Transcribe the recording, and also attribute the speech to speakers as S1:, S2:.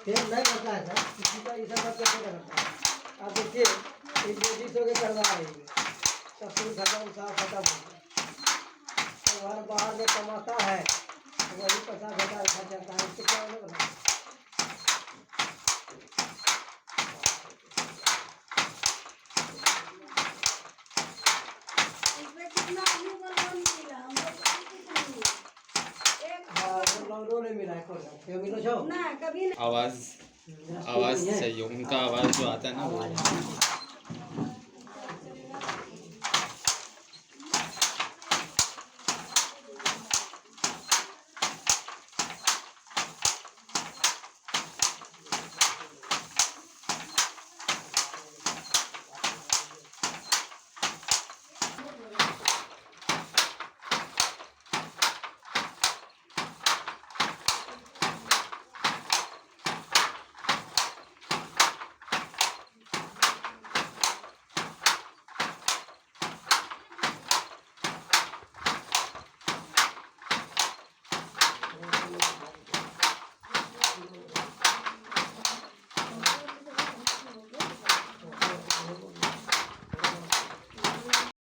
S1: फिर नहीं करता है सर, किसी का ये सब करके नहीं करता है। आप देखिए एक लेडीज हो के करवा रही है, ससुर खत्म सास खत्म हो गया, तो घर बाहर में कमाता है तो वही 50,000 खर्च करता है, इससे क्या होगा?
S2: इसमें कितना आदमी को लोन मिला हम लोग को कितनी मिली? एक
S1: लोन नहीं मिला है कोई, क्यों मिलो छो?
S2: ना कभी नहीं।
S3: आवाज़ आवाज़ चाहिए, उनका आवाज़ जो आता है ना वो